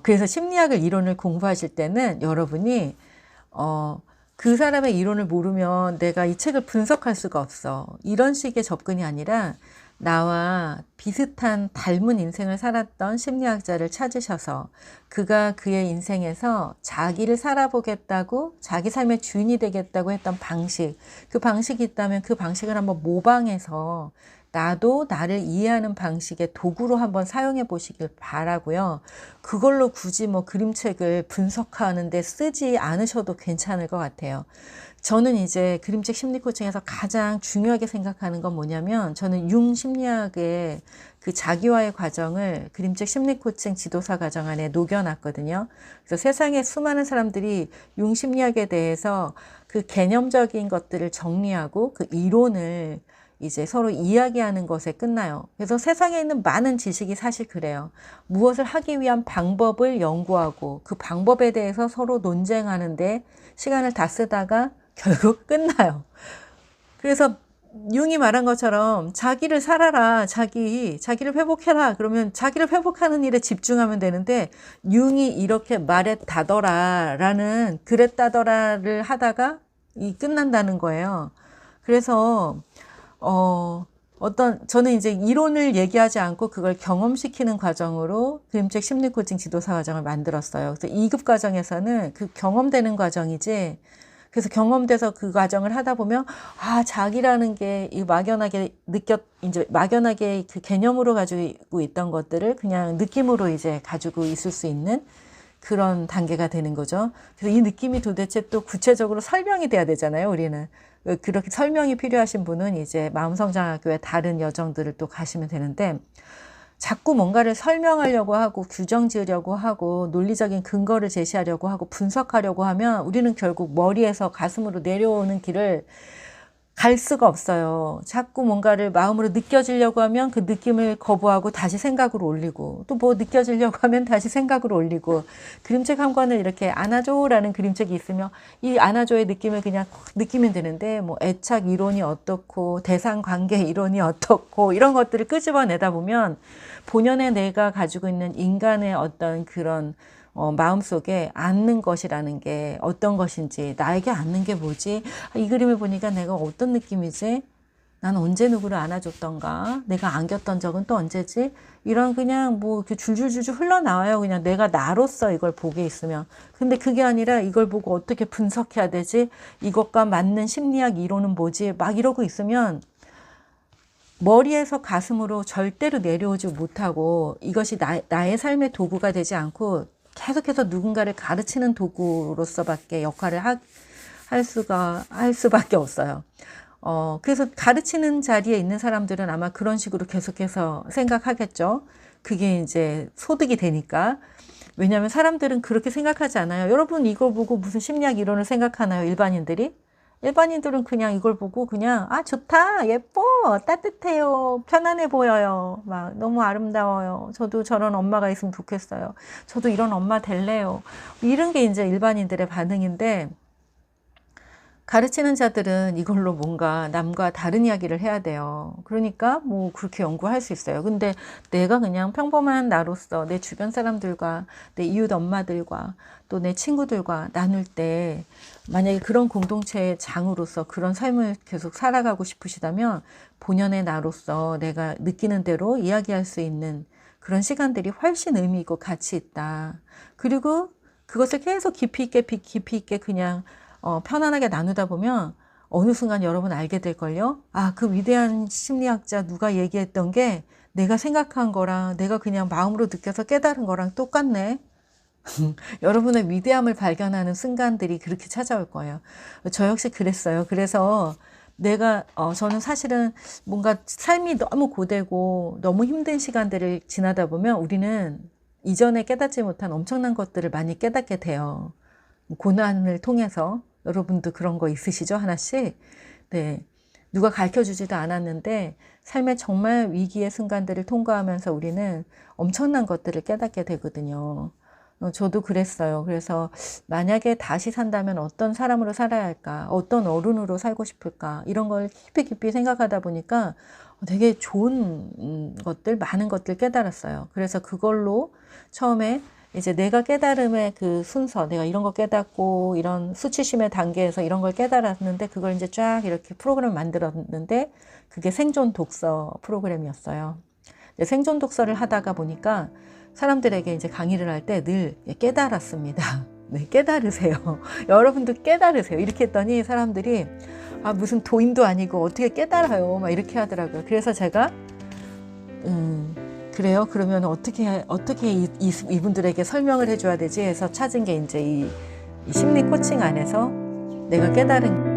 그래서 심리학을 이론을 공부하실 때는 여러분이 그 사람의 이론을 모르면 내가 이 책을 분석할 수가 없어. 이런 식의 접근이 아니라 나와 비슷한 닮은 인생을 살았던 심리학자를 찾으셔서 그가 그의 인생에서 자기를 살아보겠다고 자기 삶의 주인이 되겠다고 했던 방식, 그 방식이 있다면 그 방식을 한번 모방해서 나도 나를 이해하는 방식의 도구로 한번 사용해 보시길 바라고요. 그걸로 굳이 뭐 그림책을 분석하는데 쓰지 않으셔도 괜찮을 것 같아요. 저는 이제 그림책 심리 코칭에서 가장 중요하게 생각하는 건 뭐냐면 저는 융 심리학의 그 자기와의 과정을 그림책 심리 코칭 지도사 과정 안에 녹여놨거든요. 그래서 세상에 수많은 사람들이 융 심리학에 대해서 그 개념적인 것들을 정리하고 그 이론을 이제 서로 이야기하는 것에 끝나요. 그래서 세상에 있는 많은 지식이 사실 그래요. 무엇을 하기 위한 방법을 연구하고 그 방법에 대해서 서로 논쟁하는데 시간을 다 쓰다가 결국 끝나요. 그래서 융이 말한 것처럼 자기를 살아라, 자기를 회복해라. 그러면 자기를 회복하는 일에 집중하면 되는데 융이 이렇게 말했다더라라는 그랬다더라를 하다가 끝난다는 거예요. 그래서 저는 이제 이론을 얘기하지 않고 그걸 경험시키는 과정으로 그림책 심리 코칭 지도사 과정을 만들었어요. 그래서 2급 과정에서는 그 경험되는 과정이지, 그래서 경험돼서 그 과정을 하다 보면, 자기라는 게 이제 막연하게 그 개념으로 가지고 있던 것들을 그냥 느낌으로 이제 가지고 있을 수 있는 그런 단계가 되는 거죠. 그래서 이 느낌이 도대체 또 구체적으로 설명이 돼야 되잖아요, 우리는. 그렇게 설명이 필요하신 분은 이제 마음성장학교의 다른 여정들을 또 가시면 되는데, 자꾸 뭔가를 설명하려고 하고 규정 지으려고 하고 논리적인 근거를 제시하려고 하고 분석하려고 하면 우리는 결국 머리에서 가슴으로 내려오는 길을 갈 수가 없어요. 자꾸 뭔가를 마음으로 느껴지려고 하면 그 느낌을 거부하고 다시 생각으로 올리고, 또 뭐 느껴지려고 하면 다시 생각으로 올리고, 그림책 한 권을 이렇게 안아줘라는 그림책이 있으면 이 안아줘의 느낌을 그냥 느끼면 되는데, 뭐 애착 이론이 어떻고 대상 관계 이론이 어떻고 이런 것들을 끄집어내다 보면 본연의 내가 가지고 있는 인간의 어떤 그런 마음속에 앉는 것이라는 게 어떤 것인지, 나에게 앉는 게 뭐지? 이 그림을 보니까 내가 어떤 느낌이지? 난 언제 누구를 안아줬던가? 내가 안겼던 적은 또 언제지? 이런 그냥 뭐 이렇게 줄줄줄줄 흘러나와요. 그냥 내가 나로서 이걸 보게 있으면. 근데 그게 아니라 이걸 보고 어떻게 분석해야 되지? 이것과 맞는 심리학 이론은 뭐지? 막 이러고 있으면 머리에서 가슴으로 절대로 내려오지 못하고 이것이 나의 삶의 도구가 되지 않고 계속해서 누군가를 가르치는 도구로서밖에 역할을 할 수밖에 없어요. 그래서 가르치는 자리에 있는 사람들은 아마 그런 식으로 계속해서 생각하겠죠. 그게 이제 소득이 되니까. 왜냐하면 사람들은 그렇게 생각하지 않아요. 여러분 이걸 보고 무슨 심리학 이론을 생각하나요? 일반인들이? 일반인들은 그냥 이걸 보고 그냥 좋다, 예뻐, 따뜻해요, 편안해 보여요, 막 너무 아름다워요, 저도 저런 엄마가 있으면 좋겠어요, 저도 이런 엄마 될래요, 이런 게 이제 일반인들의 반응인데, 가르치는 자들은 이걸로 뭔가 남과 다른 이야기를 해야 돼요. 그러니까 뭐 그렇게 연구할 수 있어요. 근데 내가 그냥 평범한 나로서 내 주변 사람들과 내 이웃 엄마들과 또 내 친구들과 나눌 때 만약에 그런 공동체의 장으로서 그런 삶을 계속 살아가고 싶으시다면 본연의 나로서 내가 느끼는 대로 이야기할 수 있는 그런 시간들이 훨씬 의미 있고 가치 있다. 그리고 그것을 계속 깊이 있게 그냥 편안하게 나누다 보면 어느 순간 여러분 알게 될걸요. 그 위대한 심리학자 누가 얘기했던 게 내가 생각한 거랑 내가 그냥 마음으로 느껴서 깨달은 거랑 똑같네. 여러분의 위대함을 발견하는 순간들이 그렇게 찾아올 거예요. 저 역시 그랬어요. 그래서 저는 사실은 뭔가 삶이 너무 고되고 너무 힘든 시간들을 지나다 보면 우리는 이전에 깨닫지 못한 엄청난 것들을 많이 깨닫게 돼요. 고난을 통해서. 여러분도 그런 거 있으시죠? 하나씩? 네. 누가 가르쳐 주지도 않았는데 삶의 정말 위기의 순간들을 통과하면서 우리는 엄청난 것들을 깨닫게 되거든요. 저도 그랬어요. 그래서 만약에 다시 산다면 어떤 사람으로 살아야 할까? 어떤 어른으로 살고 싶을까? 이런 걸 깊이 생각하다 보니까 되게 좋은 것들, 많은 것들 깨달았어요. 그래서 그걸로 처음에 이제 내가 깨달음의 그 순서, 내가 이런 거 깨닫고 이런 수치심의 단계에서 이런 걸 깨달았는데 그걸 이제 쫙 이렇게 프로그램을 만들었는데 그게 생존 독서 프로그램이었어요. 생존 독서를 하다가 보니까 사람들에게 이제 강의를 할 때 늘 깨달았습니다. 네, 깨달으세요. 여러분도 깨달으세요. 이렇게 했더니 사람들이 아, 무슨 도인도 아니고 어떻게 깨달아요? 막 이렇게 하더라고요. 그래서 제가 그래요? 그러면 어떻게 이분들에게 설명을 해줘야 되지? 해서 찾은 게 이제 이 심리 코칭 안에서 내가 깨달은